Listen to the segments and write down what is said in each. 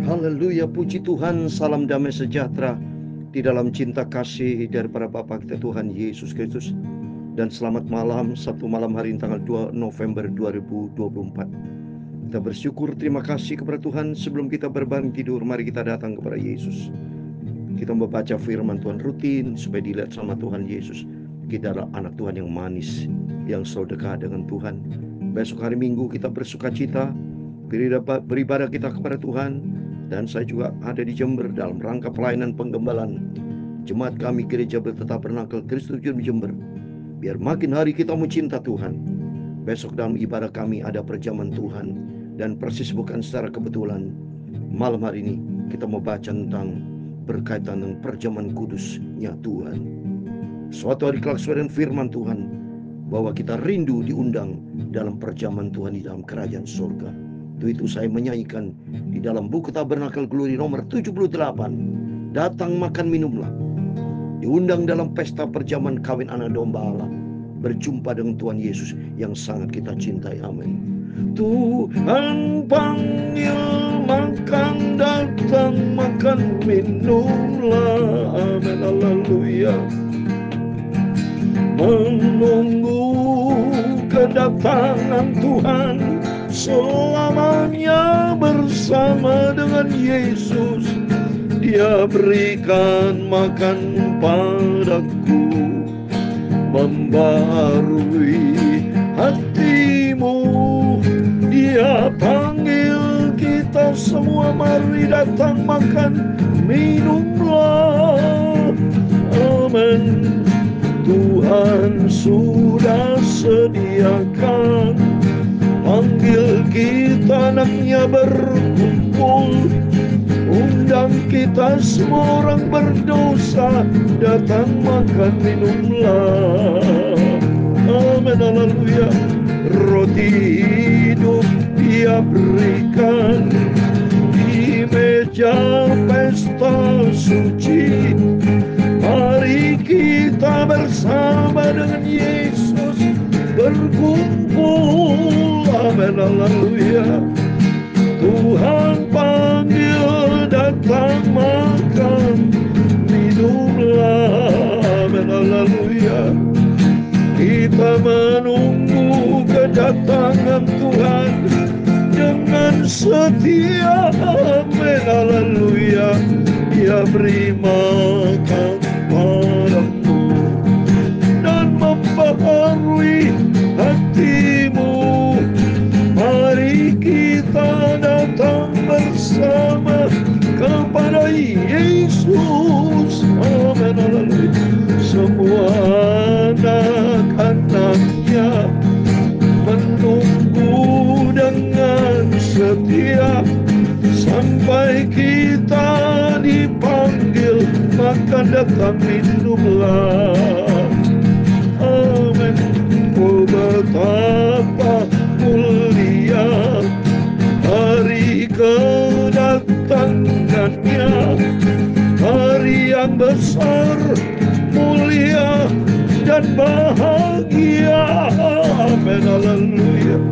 Haleluya, puji Tuhan, salam damai sejahtera di dalam cinta kasih daripada Bapa kita Tuhan Yesus Kristus. Dan selamat malam, Sabtu malam hari ini tanggal 2 November 2024. Kita bersyukur, terima kasih kepada Tuhan. Sebelum kita berbangun tidur, mari kita datang kepada Yesus. Kita membaca firman Tuhan rutin supaya dilihat sama Tuhan Yesus. Kita adalah anak Tuhan yang manis, yang selalu dekat dengan Tuhan. Besok hari Minggu kita bersuka cita, beribadah kita kepada Tuhan. Dan saya juga ada di Jember dalam rangka pelayanan penggembalaan jemaat kami Gereja Bertabernakel Kristus di Jember. Biar makin hari kita mencinta Tuhan. Besok dalam ibadah kami ada perjamuan Tuhan. Dan persis bukan secara kebetulan, malam hari ini kita mau baca tentang berkaitan dengan perjamuan kudusnya Tuhan. Suatu hari kelak sesuai dengan firman Tuhan, bahwa kita rindu diundang dalam perjamuan Tuhan di dalam kerajaan surga. Itu saya menyanyikan di dalam buku Tabernakel Glory nomor 78. Datang makan minumlah. Diundang dalam pesta perjamuan kawin anak domba Allah. Berjumpa dengan Tuhan Yesus yang sangat kita cintai. Amin. Tuhan panggil makan, datang makan minumlah. Amin. Haleluya. Menunggu kedatangan Tuhan, selamanya bersama dengan Yesus. Dia berikan makan padaku, membaharui hatimu. Dia panggil kita semua, mari datang makan minumlah. Amin. Tuhan sudah sediakan, panggil kita anaknya berkumpul, undang kita semua orang berdosa, datang makan minumlah. Amin, haleluya. Roti hidup Dia berikan di meja pesta suci. Mari kita bersama dengan Yesus berkumpul. Amin, haleluya. Tuhan panggil, datang makan minumlah. Amin, haleluya. Kita menunggu kedatangan Tuhan dengan setia. Amin, haleluya. Dia beri makan padamu dan membaharui hatimu. Mari kita datang bersama kepada Yesus. Amin, haleluya. Semua anak-anaknya menunggu dengan setia sampai kita dipanggil, maka datang minumlah. Amin. Oh, betapa mulia hari kedatangannya, hari yang besar, mulia dan bahagia. Amin, haleluya.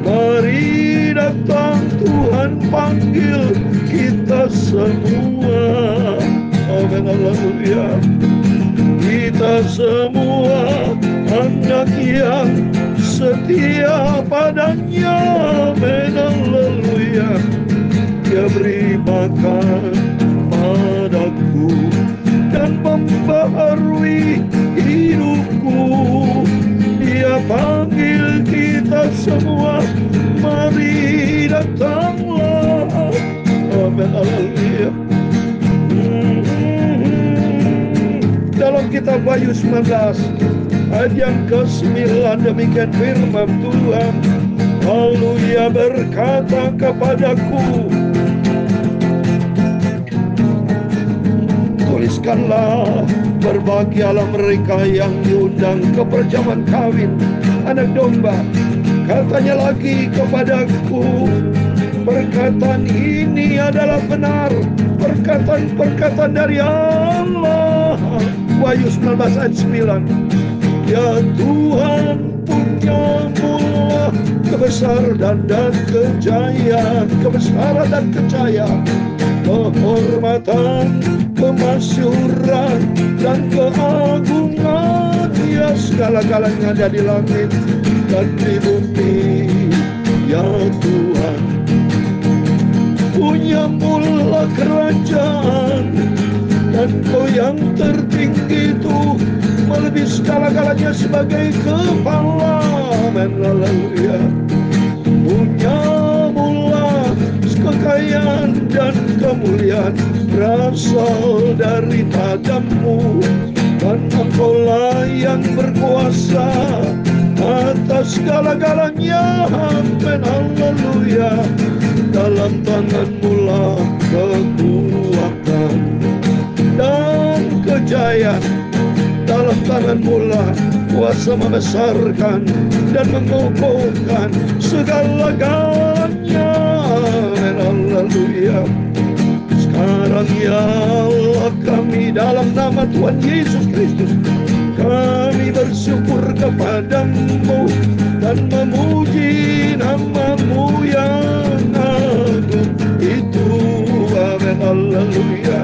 Mari datang, Tuhan panggil kita semua. Amin, haleluya. Kita semua anak yang setia padanya. Amin, haleluya. Dia beri makan padaku dan membaharui hidupku. Dia panggil kita semua, mari datanglah. Amin, haleluya. Dalam kitab Wahyu 19 ayat yang ke-9 demikian firman Tuhan. Lalu Ia berkata kepadaku, tuliskanlah, berbahagialah mereka yang diundang ke perjamuan kawin anak domba. Katanya lagi kepadaku, perkataan ini adalah benar, perkataan dari Allah. Wahyu 19 ayat 9. Ya Tuhan, punyamu kebesaran dan kejayaan, kebesaran dan kejayaan, kehormatan, kemasyhuran dan keagungan, ya segala-galanya ada di langit dan di bumi, ya Tuhan. Punyamulah kerajaan, dan Kau yang tertinggi itu melebihi segala-galanya sebagai kepala. Amin, haleluya. Punyamulah kekayaan dan kemuliaan berasal dari padamu, dan Engkaulah yang berkuasa atas segala-galanya. Amin, haleluya. Dalam tangan-Mu lah kekuatan dan kejayaan, dalam tangan-Mu lah kuasa membesarkan dan mengokohkan segala-galanya. Haleluya. Sekarang ya Allah, kami dalam nama Tuhan Yesus Kristus, kami bersyukur kepadamu dan memuji nama-Mu yang agung itu. Amin, haleluya.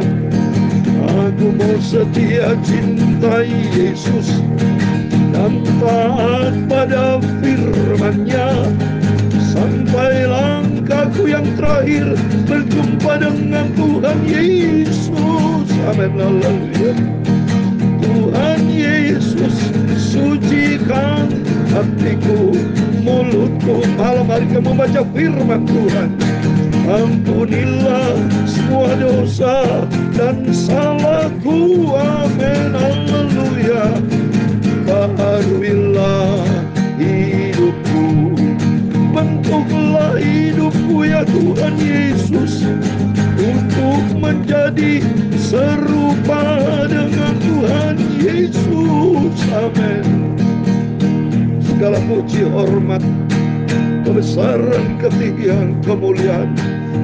Aku mau setia cintai Yesus dan taat pada firman-Nya sampai langkahku yang terakhir berjumpa dengan Tuhan Yesus. Amin, haleluya. Tuhan Yesus, sucikan hatiku, mulutku malam hari kami membaca firman Tuhan. Ampunilah semua dosa dan salahku. Amin, haleluya. Baharuilah hidupku, bentuklah hidupku ya Tuhan Yesus, untuk menjadi serupa dengan Tuhan Yesus. Amin. Segala puji, hormat, kebesaran, ketinggian, kemuliaan,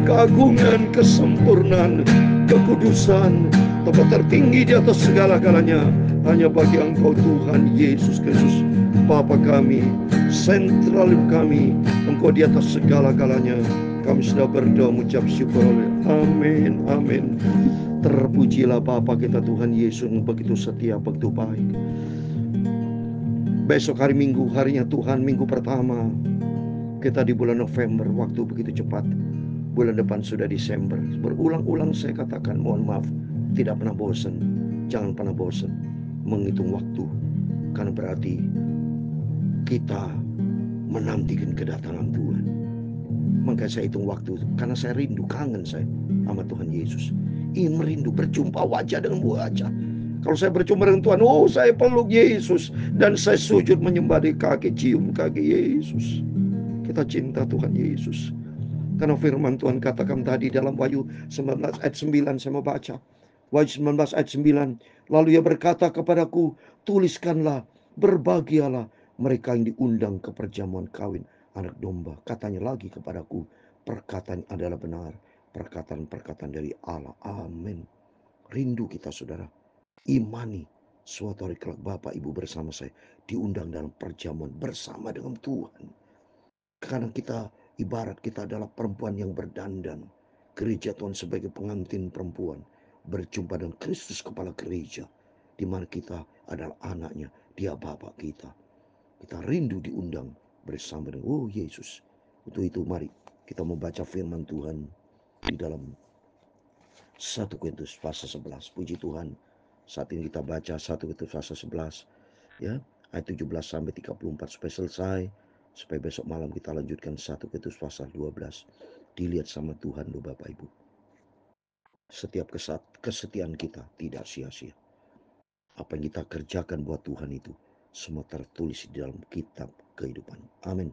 keagungan, kesempurnaan, kekudusan, tempat tertinggi di atas segala-galanya hanya bagi Engkau Tuhan Yesus Kristus, Bapa kami, sentral kami. Engkau di atas segala-galanya. Kami sudah berdoa mengucap syukur. Amin, amin. Terpujilah Bapa kita Tuhan Yesus yang begitu setia, begitu baik. Besok hari Minggu, harinya Tuhan, minggu pertama kita di bulan November. Waktu begitu cepat. Bulan depan sudah Desember. Berulang-ulang saya katakan, mohon maaf, tidak pernah bosan. Jangan pernah bosan menghitung waktu, karena berarti kita menantikan kedatangan Tuhan. Maka saya hitung waktu, karena saya rindu, kangen saya sama Tuhan Yesus. Ingin merindu berjumpa wajah dengan wajah. Kalau saya berjumpa dengan Tuhan, oh saya peluk Yesus, dan saya sujud menyembah di kaki, cium kaki Yesus. Kita cinta Tuhan Yesus. Karena firman Tuhan katakan tadi dalam Wahyu 19 ayat 9, saya mau baca. Wahyu 19 ayat 9. Lalu Ia berkata kepadaku, tuliskanlah, berbahagialah mereka yang diundang ke perjamuan kawin anak domba. Katanya lagi kepadaku, perkataan adalah benar, perkataan-perkataan dari Allah. Amin. Rindu kita saudara, imani suatu hari kelak Bapak Ibu bersama saya diundang dalam perjamuan bersama dengan Tuhan. Karena kita ibarat kita adalah perempuan yang berdandan. Gereja Tuhan sebagai pengantin perempuan berjumpa dengan Kristus kepala gereja, di mana kita adalah anaknya, Dia Bapa kita. Kita rindu diundang bersama dengan Yesus. Untuk itu mari kita membaca firman Tuhan di dalam 1 Korintus pasal 11. Puji Tuhan. Saat ini kita baca 1 Korintus pasal 11 ya, ayat 17 sampai 34 supaya selesai, supaya besok malam kita lanjutkan 1 Korintus pasal 12. Dilihat sama Tuhan loh Bapak Ibu. Setiap kesetiaan kita tidak sia-sia. Apa yang kita kerjakan buat Tuhan itu semua tertulis di dalam kitab kehidupan. Amin.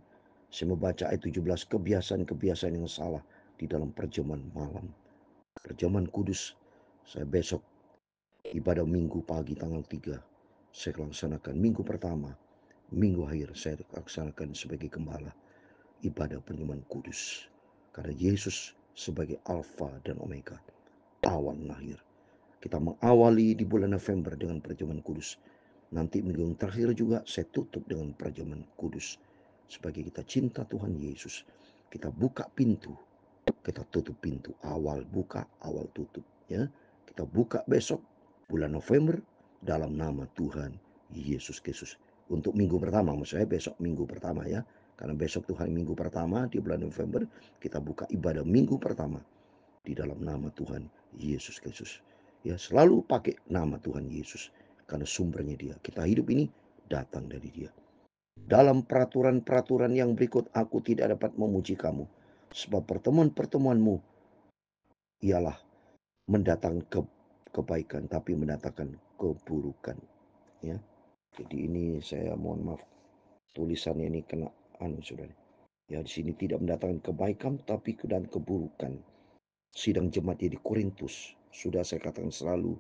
Saya membaca ayat 17, kebiasaan-kebiasaan yang salah di dalam perjamuan malam. Perjamuan kudus, saya besok ibadah minggu pagi tanggal 3, saya laksanakan minggu pertama, minggu akhir saya laksanakan sebagai gembala ibadah perjamuan kudus. Karena Yesus sebagai Alfa dan Omega, awal dan akhir. Kita mengawali di bulan November dengan perjamuan kudus. Nanti minggu yang terakhir juga saya tutup dengan perjamuan kudus. Sebagai kita cinta Tuhan Yesus, kita buka pintu, kita tutup pintu. Awal buka, awal tutup. Ya, kita buka besok bulan November dalam nama Tuhan Yesus Kristus. Untuk minggu pertama, maksud saya besok minggu pertama ya. Karena besok Tuhan minggu pertama di bulan November, kita buka ibadah minggu pertama di dalam nama Tuhan Yesus Kristus. Ya, selalu pakai nama Tuhan Yesus karena sumbernya Dia. Kita hidup ini datang dari Dia. Dalam peraturan-peraturan yang berikut aku tidak dapat memuji kamu, sebab pertemuan-pertemuanmu ialah mendatangkan kebaikan tapi mendatangkan keburukan. Ya, jadi ini saya mohon maaf tulisannya ini kena saudara. Ya, di sini tidak mendatangkan kebaikan tapi dan keburukan. Sidang jemaat di Korintus sudah saya katakan selalu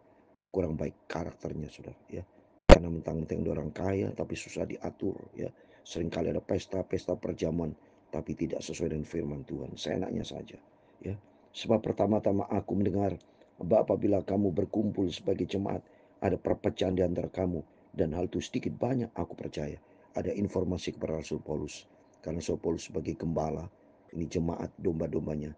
kurang baik karakternya saudara ya, karena mentang-mentang orang kaya tapi susah diatur ya. Seringkali ada pesta-pesta perjamuan tapi tidak sesuai dengan firman Tuhan, seenaknya saja ya. Sebab pertama-tama aku mendengar bahwa apabila kamu berkumpul sebagai jemaat ada perpecahan di antara kamu, dan hal itu sedikit banyak aku percaya ada informasi kepada Rasul Paulus, karena Rasul Paulus sebagai gembala ini jemaat domba-dombanya.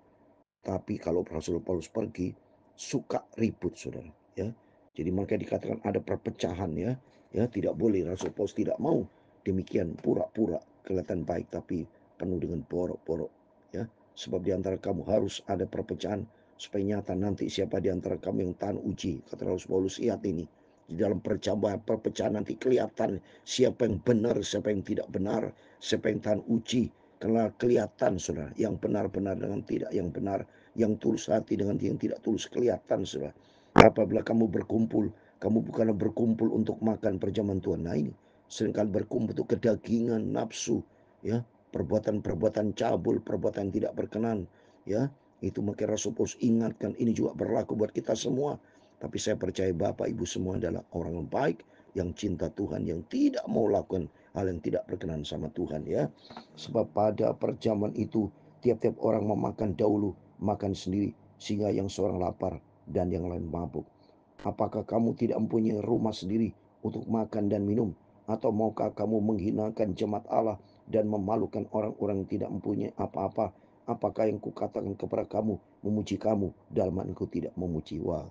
Tapi kalau Rasul Paulus pergi, suka ribut saudara ya. Jadi makanya dikatakan ada perpecahan ya. Ya, tidak boleh. Rasul Paulus tidak mau demikian pura-pura kelihatan baik tapi penuh dengan borok-borok ya. Sebab di antara kamu harus ada perpecahan supaya nyata nanti siapa di antara kamu yang tahan uji. Kata Rasul Paulus, lihat ini. Di dalam perpecahan nanti kelihatan siapa yang benar, siapa yang tidak benar, siapa yang tahan uji. Karena kelihatan saudara, yang benar-benar dengan tidak yang benar, yang tulus hati dengan yang tidak tulus kelihatan saudara. Apabila kamu berkumpul, kamu bukanlah berkumpul untuk makan perjamuan Tuhan. Nah ini, seringkali berkumpul untuk kedagingan, nafsu, ya, perbuatan-perbuatan cabul, perbuatan yang tidak berkenan, ya. Itu makanya Rasul Paulus ingatkan, ini juga berlaku buat kita semua. Tapi saya percaya Bapak Ibu semua adalah orang yang baik, yang cinta Tuhan, yang tidak mau lakukan hal yang tidak berkenan sama Tuhan ya. Sebab pada perjamuan itu tiap-tiap orang memakan dahulu, makan sendiri, sehingga yang seorang lapar dan yang lain mabuk. Apakah kamu tidak mempunyai rumah sendiri untuk makan dan minum? Atau maukah kamu menghinakan jemaat Allah dan memalukan orang-orang yang tidak mempunyai apa-apa? Apakah yang kukatakan kepada kamu memuji kamu, dalam aku tidak memuji? Wah,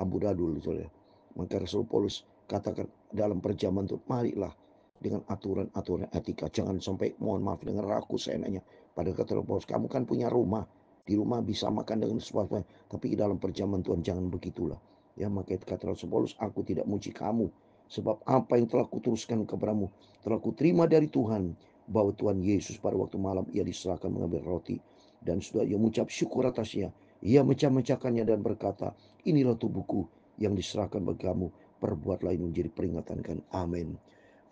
amburadul saudara. Maka Rasul Paulus katakan dalam perjamuan itu, marilah dengan aturan-aturan etika. Jangan sampai mohon maaf dengan ragu seenaknya. Pada kata Rasul Paulus, kamu kan punya rumah. Di rumah bisa makan dengan sesuatu, tapi dalam perjamuan Tuhan jangan begitulah. Ya, maka kata Rasul Paulus, aku tidak muji kamu. Sebab apa yang telah kuteruskan kepadamu, telah kuterima dari Tuhan, bahwa Tuhan Yesus pada waktu malam ia diserahkan mengambil roti. Dan sudah ia mengucap syukur atasnya. Ia mecah-mecahkannya dan berkata, inilah tubuhku yang diserahkan bagi kamu. Perbuatlah ini menjadi peringatan kan. Amin.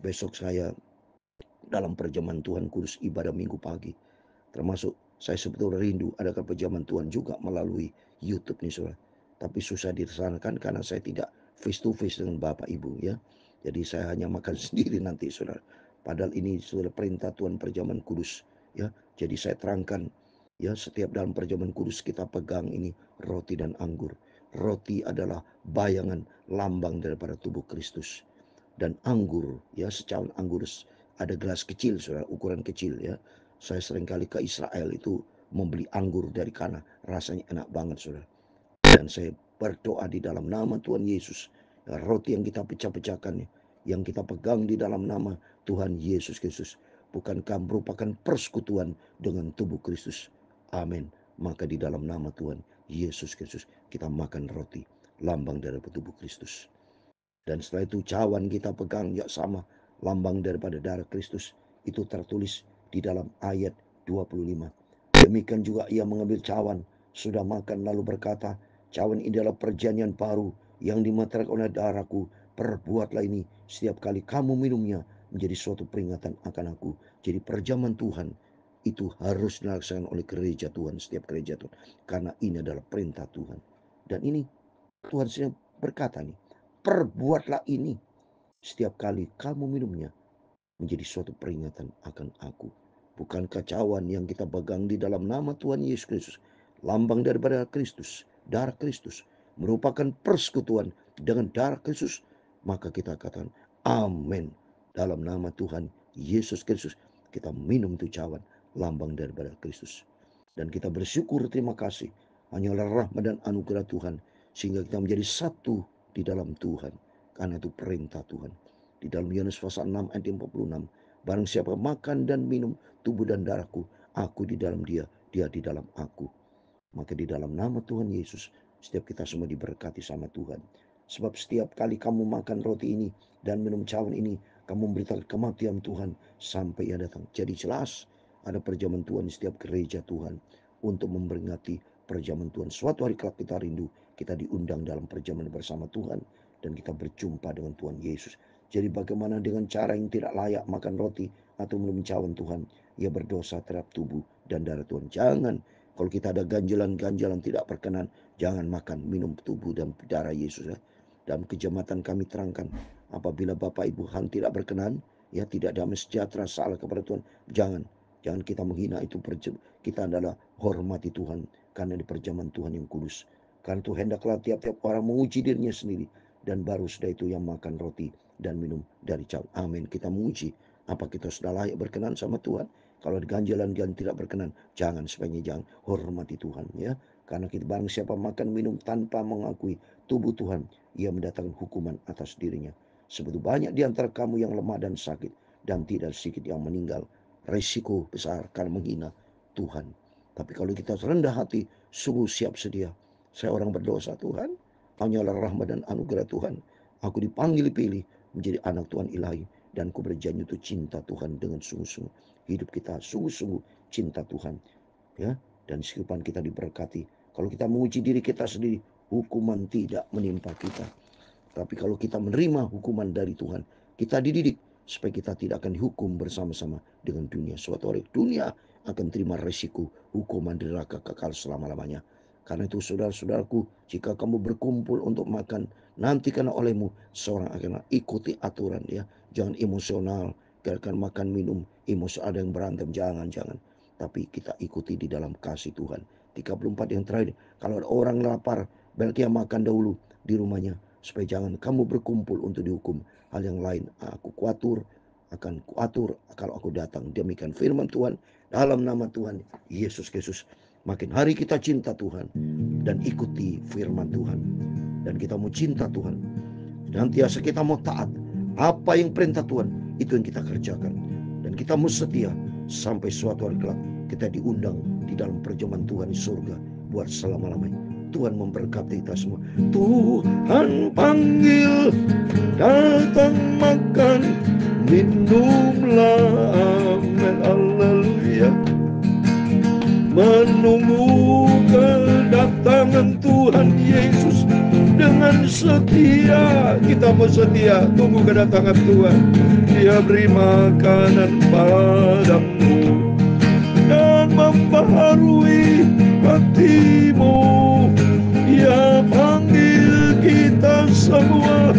Besok saya dalam perjamuan Tuhan kudus ibadah minggu pagi. Termasuk saya sebetulnya rindu adakan perjamuan Tuhan juga melalui YouTube nih saudara. Tapi susah dilaksanakan karena saya tidak face to face dengan Bapak Ibu ya. Jadi saya hanya makan sendiri nanti saudara. Padahal ini sudah perintah Tuhan perjamuan kudus ya. Jadi saya terangkan ya, setiap dalam perjamuan kudus kita pegang ini roti dan anggur. Roti adalah bayangan lambang daripada tubuh Kristus. Dan anggur ya, secawan anggur ada gelas kecil saudara, ukuran kecil ya. Saya seringkali ke Israel itu membeli anggur dari kana, rasanya enak banget saudara. Dan saya berdoa di dalam nama Tuhan Yesus, ya, roti yang kita pecah-pecahkan, yang kita pegang di dalam nama Tuhan Yesus Kristus, bukankah merupakan persekutuan dengan tubuh Kristus. Amin. Maka di dalam nama Tuhan Yesus Kristus kita makan roti, lambang dari tubuh Kristus. Dan setelah itu cawan kita pegang, ya sama, lambang daripada darah Kristus. Itu tertulis di dalam ayat 25. Demikian juga ia mengambil cawan, sudah makan lalu berkata, cawan ini adalah perjanjian baru yang dimeteraikan oleh darahku. Perbuatlah ini setiap kali kamu minumnya menjadi suatu peringatan akan aku. Jadi perjamuan Tuhan itu harus dilaksanakan oleh gereja Tuhan, setiap gereja Tuhan. Karena ini adalah perintah Tuhan. Dan ini Tuhan sudah berkata nih, perbuatlah ini setiap kali kamu minumnya menjadi suatu peringatan akan aku. Bukan kacauan yang kita pegang di dalam nama Tuhan Yesus Kristus, lambang daripada Kristus, darah Kristus, merupakan persekutuan dengan darah Kristus. Maka kita katakan, Amin. Dalam nama Tuhan Yesus Kristus kita minum itu cawan, lambang daripada Kristus. Dan kita bersyukur, terima kasih. Hanyalah rahmat dan anugerah Tuhan sehingga kita menjadi satu di dalam Tuhan. Karena itu perintah Tuhan. Di dalam Yohanes pasal 6 ayat 46, barang siapa makan dan minum tubuh dan darahku, aku di dalam dia, dia di dalam aku. Maka di dalam nama Tuhan Yesus, setiap kita semua diberkati sama Tuhan. Sebab setiap kali kamu makan roti ini dan minum cawan ini, kamu memberitakan kematian Tuhan sampai ia datang. Jadi jelas ada perjamuan Tuhan di setiap gereja Tuhan untuk memperingati perjamuan Tuhan. Suatu hari kelak kita rindu, kita diundang dalam perjamuan bersama Tuhan dan kita berjumpa dengan Tuhan Yesus. Jadi bagaimana dengan cara yang tidak layak makan roti atau minum cawan Tuhan? Ia berdosa terhadap tubuh dan darah Tuhan. Jangan. Kalau kita ada ganjalan-ganjalan tidak berkenan, jangan makan, minum tubuh dan darah Yesus. Dalam kejamatan kami terangkan, apabila Bapak Ibu tidak berkenan, ya tidak damai sejahtera, salah kepada Tuhan, jangan kita menghina itu. Kita adalah hormati Tuhan, karena di perjamuan Tuhan yang kudus. Karena itu hendaklah tiap-tiap orang menguji dirinya sendiri, dan baru sudah itu yang makan roti dan minum dari cawan. Amin. Kita menguji, apa kita sudah layak berkenan sama Tuhan? Kalau ganjalan-ganjalan tidak berkenan, sebaiknya jangan, hormati Tuhan ya. Karena kita barang siapa makan minum tanpa mengakui tubuh Tuhan, ia mendatangkan hukuman atas dirinya. Sebab banyak di antara kamu yang lemah dan sakit, dan tidak sedikit yang meninggal. Risiko besar karena menghina Tuhan. Tapi kalau kita rendah hati, sungguh siap sedia. Saya orang berdosa Tuhan, hanyalah rahmat dan anugerah Tuhan. Aku dipanggil pilih menjadi anak Tuhan ilahi, dan ku berjanji untuk cinta Tuhan dengan sungguh-sungguh. Hidup kita sungguh-sungguh cinta Tuhan ya, dan kehidupan kita diberkati. Kalau kita menguji diri kita sendiri, hukuman tidak menimpa kita. Tapi kalau kita menerima hukuman dari Tuhan, kita dididik supaya kita tidak akan dihukum bersama-sama dengan dunia. Suatu hari dunia akan terima resiko hukuman di neraka kekal selama-lamanya. Karena itu saudara-saudaraku, jika kamu berkumpul untuk makan, nantikan olehmu seorang akan ikuti aturan ya. Jangan emosional, gerakan makan minum, emosi ada yang berantem, jangan. Tapi kita ikuti di dalam kasih Tuhan. 34 yang terakhir, kalau ada orang lapar, baiknya makan dahulu di rumahnya, supaya jangan kamu berkumpul untuk dihukum. Hal yang lain akan kuatur kalau aku datang. Demikian firman Tuhan dalam nama Tuhan Yesus Kristus. Makin hari kita cinta Tuhan dan ikuti firman Tuhan, dan kita mau cinta Tuhan. Nantiasa kita mau taat. Apa yang perintah Tuhan, itu yang kita kerjakan. Dan kita mau setia sampai suatu hari kelak kita diundang di dalam perjamuan Tuhan di surga buat selama-lamanya. Tuhan memberkati kita semua. Tuhan panggil, datang makan, minumlah, amin, haleluya. Menunggu kedatangan Tuhan Yesus dengan setia. Kita mau setia tunggu kedatangan Tuhan. Dia beri makanan padamu dan membaharui hatimu. Dia panggil kita semua,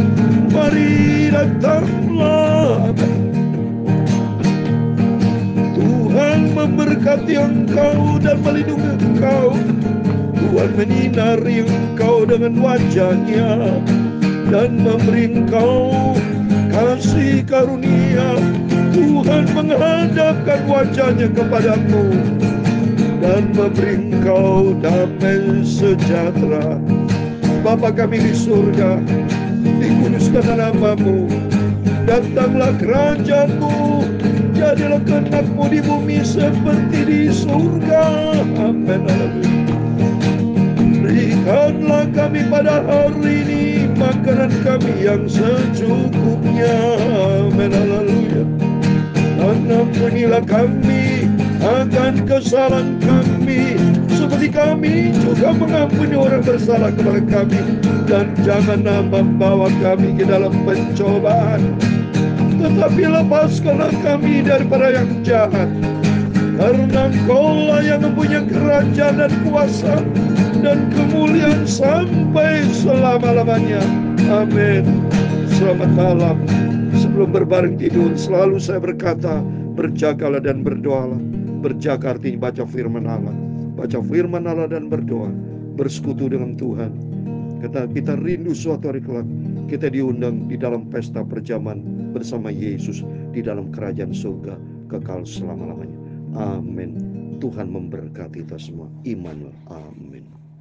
mari datanglah. Tuhan memberkati engkau dan melindungi engkau. Tuhan menyinari engkau dengan wajah-Nya dan memberi engkau kasih karunia. Tuhan menghadapkan wajah-Nya kepadamu dan memberi engkau damai sejahtera. Bapa kami di surga, dikuduskan nama-Mu, datanglah kerajaan-Mu, jadilah kehendak-Mu di bumi seperti di surga. Amin. Berikanlah kami pada hari ini makanan kami yang secukupnya. Amin. Haleluya. Dan ampunilah kami akan kesalahan kami, seperti kami juga mengampuni orang bersalah kepada kami. Dan janganlah membawa kami ke dalam pencobaan, tetapi lepaskanlah kami daripada yang jahat. Karena Engkau-lah yang mempunyai kerajaan dan kuasa dan kemuliaan sampai selama-lamanya. Amin. Selamat malam. Sebelum berbaring tidur, selalu saya berkata, berjagalah dan berdoalah. Berjaga artinya baca firman Allah. Baca firman Allah dan berdoa. Bersekutu dengan Tuhan. Kita rindu suatu hari kelak kita diundang di dalam pesta perjamuan bersama Yesus di dalam kerajaan surga kekal selama-lamanya. Amin. Tuhan memberkati kita semua. Immanuel. Amin.